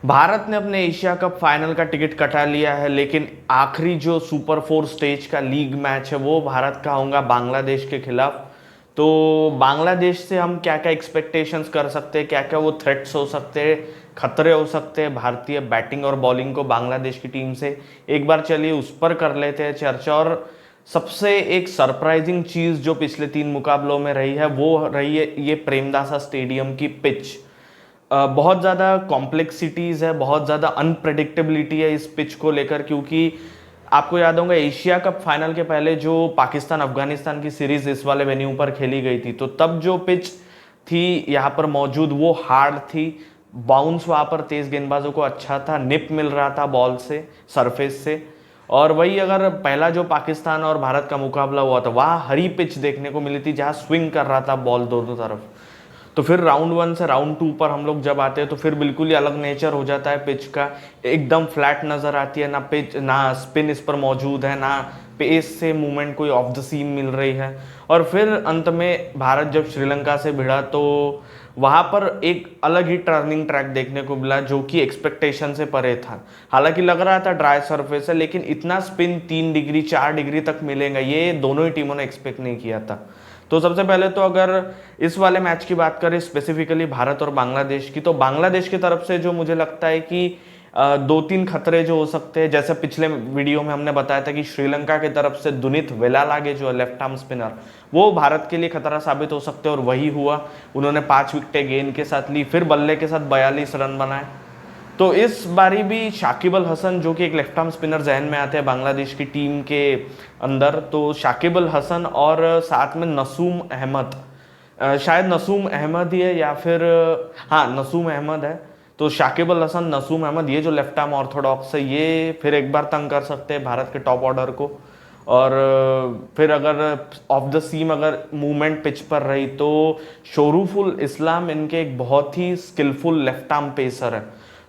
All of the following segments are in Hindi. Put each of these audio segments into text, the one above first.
भारत ने अपने एशिया कप फाइनल का टिकट कटा लिया है, लेकिन आखिरी जो सुपर फोर स्टेज का लीग मैच है वो भारत का होगा बांग्लादेश के खिलाफ। तो बांग्लादेश से हम क्या क्या एक्सपेक्टेशंस कर सकते हैं, क्या क्या वो थ्रेट्स हो सकते हैं, खतरे हो सकते हैं भारतीय बैटिंग और बॉलिंग को बांग्लादेश की टीम से, एक बार चलिए उस पर कर लेते हैं चर्चा। और सबसे एक सरप्राइजिंग चीज़ जो पिछले 3 मुकाबलों में रही है वो रही है ये प्रेमदासा स्टेडियम की पिच। बहुत ज़्यादा कॉम्प्लेक्सिटीज़ है, बहुत ज़्यादा अनप्रडिक्टेबिलिटी है इस पिच को लेकर, क्योंकि आपको याद होगा एशिया कप फाइनल के पहले जो पाकिस्तान अफगानिस्तान की सीरीज इस वाले वेन्यू पर खेली गई थी, तो तब जो पिच थी यहाँ पर मौजूद वो हार्ड थी। बाउंस वहाँ पर तेज गेंदबाजों को अच्छा था, निप मिल रहा था बॉल से, सरफेस से। और वही अगर पहला जो पाकिस्तान और भारत का मुकाबला हुआ था वहाँ हरी पिच देखने को मिली थी जहाँ स्विंग कर रहा था बॉल दोनों तरफ। तो फिर राउंड 1 से राउंड 2 पर हम लोग जब आते हैं तो फिर बिल्कुल ही अलग नेचर हो जाता है पिच का, एकदम फ्लैट नज़र आती है, ना पिच ना स्पिन इस पर मौजूद है, ना पेस से मूवमेंट कोई ऑफ द सीम मिल रही है। और फिर अंत में भारत जब श्रीलंका से भिड़ा तो वहाँ पर एक अलग ही टर्निंग ट्रैक देखने को मिला जो कि एक्सपेक्टेशन से परे था। हालांकि लग रहा था ड्राई सरफेस है, लेकिन इतना स्पिन 3 डिग्री 4 डिग्री तक मिलेगा ये दोनों ही टीमों ने एक्सपेक्ट नहीं किया था। तो सबसे पहले तो अगर इस वाले मैच की बात करें स्पेसिफिकली भारत और बांग्लादेश की, तो बांग्लादेश की तरफ से जो मुझे लगता है कि 2-3 खतरे जो हो सकते हैं, जैसे पिछले वीडियो में हमने बताया था कि श्रीलंका की तरफ से दुनित वेलालागे जो लेफ्ट आर्म स्पिनर, वो भारत के लिए खतरा साबित हो सकते हैं और वही हुआ। उन्होंने 5 विकेटें गेंद के साथ ली, फिर बल्ले के साथ 42 रन बनाए। तो इस बारी भी शाकिब अल हसन जो कि एक लेफ्ट आर्म स्पिनर जहन में आते हैं बांग्लादेश की टीम के अंदर, तो शाकिब अल हसन और साथ में नसूम अहमद, शायद नसूम अहमद ही है या फिर हाँ नसूम अहमद है। तो शाकिब अल हसन, नसूम अहमद, ये जो लेफ्ट आर्म ऑर्थोडॉक्स है ये फिर एक बार तंग कर सकते हैं भारत के टॉप ऑर्डर को। और फिर अगर ऑफ द सीम अगर मूवमेंट पिच पर रही तो शोरूफुल इस्लाम इनके एक बहुत ही स्किलफुल लेफ्ट आर्म पेसर है।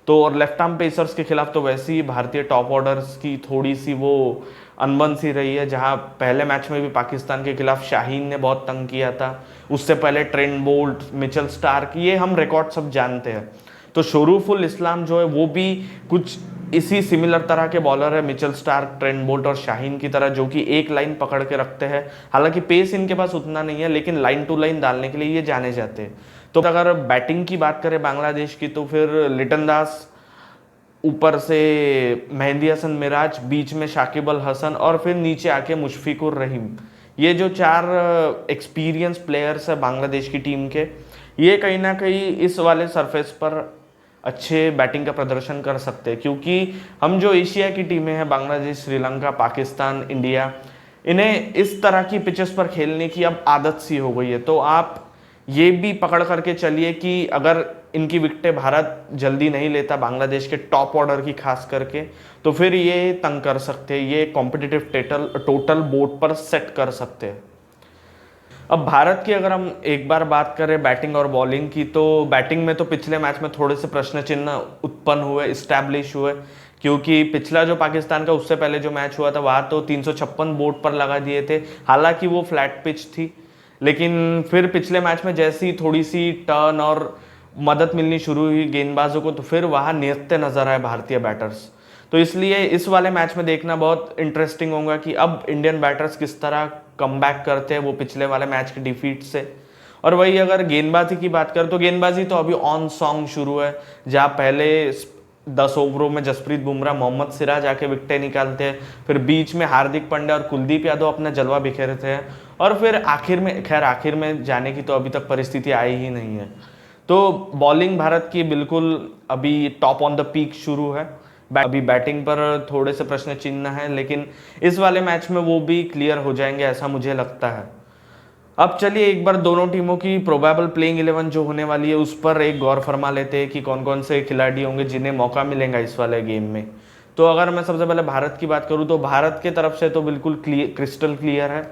तो और लेफ्ट आर्म पेसर्स के खिलाफ तो वैसे ही भारतीय टॉप ऑर्डर्स की थोड़ी सी वो अनबन सी रही है, जहां पहले मैच में भी पाकिस्तान के खिलाफ शाहीन ने बहुत तंग किया था, उससे पहले ट्रेंट बोल्ट, मिचेल स्टार्क, ये हम रिकॉर्ड सब जानते हैं। तो शोरूफुल इस्लाम जो है वो भी कुछ इसी सिमिलर तरह के बॉलर है, मिचेल स्टार्क, ट्रेंट बोल्ट और शाहीन की तरह, जो कि एक लाइन पकड़ के रखते हैं। हालांकि पेस इनके पास उतना नहीं है, लेकिन लाइन टू लाइन डालने के लिए ये जाने जाते हैं। तो अगर बैटिंग की बात करें बांग्लादेश की, तो फिर लिटन दास, ऊपर से मेहंदी हसन मिराज, बीच में शाकिब अल हसन और फिर नीचे आके मुशफिकुर रहीम, ये जो 4 एक्सपीरियंस प्लेयर्स है बांग्लादेश की टीम के, ये कहीं ना कहीं इस वाले सरफेस पर अच्छे बैटिंग का प्रदर्शन कर सकते हैं। क्योंकि हम जो एशिया की टीमें हैं, बांग्लादेश, श्रीलंका, पाकिस्तान, इंडिया, इन्हें इस तरह की पिचेस पर खेलने की अब आदत सी हो गई है। तो आप ये भी पकड़ करके चलिए कि अगर इनकी विकेटें भारत जल्दी नहीं लेता, बांग्लादेश के टॉप ऑर्डर की खास करके, तो फिर ये तंग कर सकते हैं, ये कॉम्पिटिटिव टोटल बोर्ड पर सेट कर सकते हैं। अब भारत की अगर हम एक बार बात करें बैटिंग और बॉलिंग की, तो बैटिंग में तो पिछले मैच में थोड़े से प्रश्न चिन्ह उत्पन्न हुए, इस्टेब्लिश हुए, क्योंकि पिछला जो पाकिस्तान का उससे पहले जो मैच हुआ था वहाँ तो 356 बोर्ड पर लगा दिए थे, हालांकि वो फ्लैट पिच थी। लेकिन फिर पिछले मैच में जैसी थोड़ी सी टर्न और मदद मिलनी शुरू हुई गेंदबाजों को, तो फिर वहाँ निहत्ते नजर आए भारतीय बैटर्स। तो इसलिए इस वाले मैच में देखना बहुत इंटरेस्टिंग होगा कि अब इंडियन बैटर्स किस तरह कमबैक करते हैं वो पिछले वाले मैच की डिफीट से। और वही अगर गेंदबाजी की बात करें तो गेंदबाजी तो अभी ऑन सॉन्ग शुरू है, जहाँ पहले 10 ओवरों में जसप्रीत बुमराह, मोहम्मद सिराज आके विकेटें निकालते हैं, फिर बीच में हार्दिक पांड्या और कुलदीप यादव अपना जलवा बिखेरते हैं, और फिर आखिर में जाने की तो अभी तक परिस्थिति आई ही नहीं है। तो बॉलिंग भारत की बिल्कुल अभी टॉप ऑन द पीक शुरू है, अभी बैटिंग पर थोड़े से प्रश्न चिन्ह हैं, लेकिन इस वाले मैच में वो भी क्लियर हो जाएंगे ऐसा मुझे लगता है। अब चलिए एक बार दोनों टीमों की प्रोबेबल प्लेइंग 11 जो होने वाली है उस पर एक गौर फरमा लेते हैं कि कौन कौन से खिलाड़ी होंगे जिन्हें मौका मिलेगा इस वाले गेम में। तो अगर मैं सबसे पहले भारत की बात करूं तो भारत के तरफ से तो बिल्कुल क्रिस्टल क्लियर है,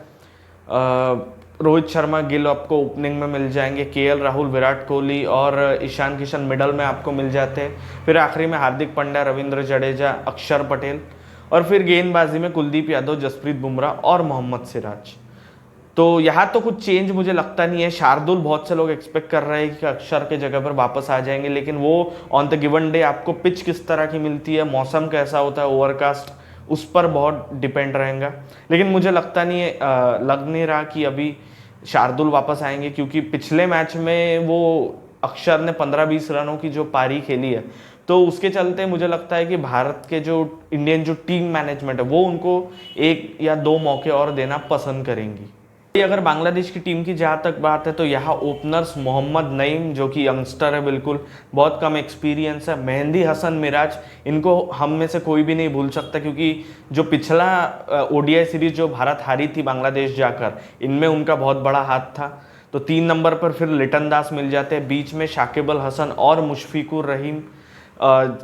रोहित शर्मा, गिल आपको ओपनिंग में मिल जाएंगे, केएल राहुल, विराट कोहली और ईशान किशन मिडल में आपको मिल जाते हैं, फिर आखिरी में हार्दिक पांड्या, रविंद्र जडेजा, अक्षर पटेल, और फिर गेंदबाजी में कुलदीप यादव, जसप्रीत बुमराह और मोहम्मद सिराज। तो यहाँ तो कुछ चेंज मुझे लगता नहीं है। शार्दुल बहुत से लोग एक्सपेक्ट कर रहे हैं कि अक्षर के जगह पर वापस आ जाएंगे, लेकिन वो ऑन द गिवन डे आपको पिच किस तरह की मिलती है, मौसम कैसा होता है, ओवरकास्ट, उस पर बहुत डिपेंड रहेगा। लेकिन मुझे लगता नहीं है, लग नहीं रहा कि अभी शार्दुल वापस आएंगे, क्योंकि पिछले मैच में वो अक्षर ने 15-20 रनों की जो पारी खेली है, तो उसके चलते मुझे लगता है कि भारत के जो इंडियन जो टीम मैनेजमेंट है वो उनको 1 या 2 मौके और देना पसंद करेंगी। अगर बांग्लादेश की टीम की जहाँ तक बात है तो यहाँ ओपनर्स मोहम्मद नईम जो कि यंगस्टर है, बिल्कुल बहुत कम एक्सपीरियंस है, मेहंदी हसन मिराज, इनको हम में से कोई भी नहीं भूल सकता, क्योंकि जो पिछला ओडीआई सीरीज जो भारत हारी थी बांग्लादेश जाकर, इनमें उनका बहुत बड़ा हाथ था। तो 3 नंबर पर फिर लिटन दास मिल जाते हैं, बीच में शाकिब अल हसन और मुशफिकुर रहीम,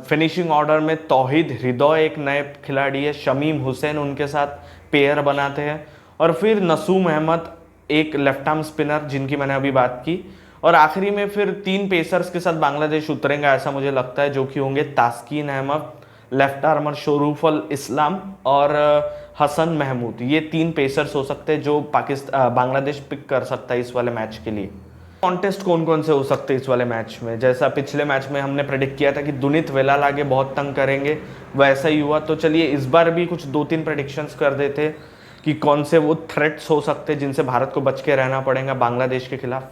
फिनिशिंग ऑर्डर में तौहीद हृदय एक नए खिलाड़ी है, शमीम हुसैन उनके साथ पेयर बनाते हैं, और फिर नसूम अहमद एक लेफ्ट आर्म स्पिनर जिनकी मैंने अभी बात की, और आखिरी में फिर 3 पेसर्स के साथ बांग्लादेश उतरेंगे ऐसा मुझे लगता है, जो कि होंगे तास्कीन अहमद, लेफ्ट आर्मर शोरूफल इस्लाम और हसन महमूद। ये 3 पेसर्स हो सकते हैं जो बांग्लादेश पिक कर सकता है इस वाले मैच के लिए। कॉन्टेस्ट कौन कौन से हो सकते हैं इस वाले मैच में? जैसा पिछले मैच में हमने प्रेडिक्ट किया था कि दुनित वेलालागे बहुत तंग करेंगे, वैसा ही हुआ। तो चलिए इस बार भी कुछ 2-3 प्रेडिक्शंस कर देते कि कौन से वो थ्रेट्स हो सकते हैं जिनसे भारत को बच के रहना पड़ेगा बांग्लादेश के खिलाफ।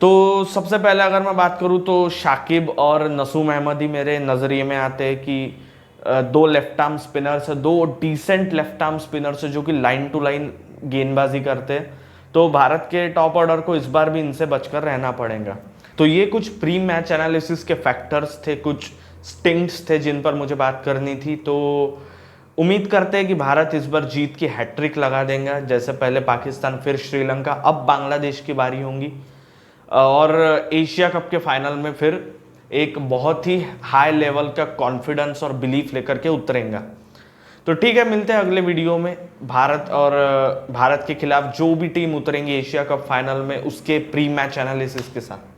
तो सबसे पहले अगर मैं बात करूं तो शाकिब और नसूम अहमद ही मेरे नज़रिए में आते हैं कि 2 लेफ्ट आर्म स्पिनर्स है, 2 डिसेंट लेफ्ट आर्म स्पिनर्स है जो कि लाइन टू लाइन गेंदबाजी करते हैं। तो भारत के टॉप ऑर्डर को इस बार भी इनसे बचकर रहना पड़ेगा। तो ये कुछ प्री मैच एनालिसिस के फैक्टर्स थे, कुछ स्टिंग्स थे जिन पर मुझे बात करनी थी। तो उम्मीद करते हैं कि भारत इस बार जीत की हैट्रिक लगा देंगे, जैसे पहले पाकिस्तान फिर श्रीलंका, अब बांग्लादेश की बारी होंगी, और एशिया कप के फाइनल में फिर एक बहुत ही हाई लेवल का कॉन्फिडेंस और बिलीफ लेकर के उतरेंगे। तो ठीक है, मिलते हैं अगले वीडियो में भारत के खिलाफ जो भी टीम उतरेंगी एशिया कप फाइनल में उसके प्री मैच एनालिसिस के साथ।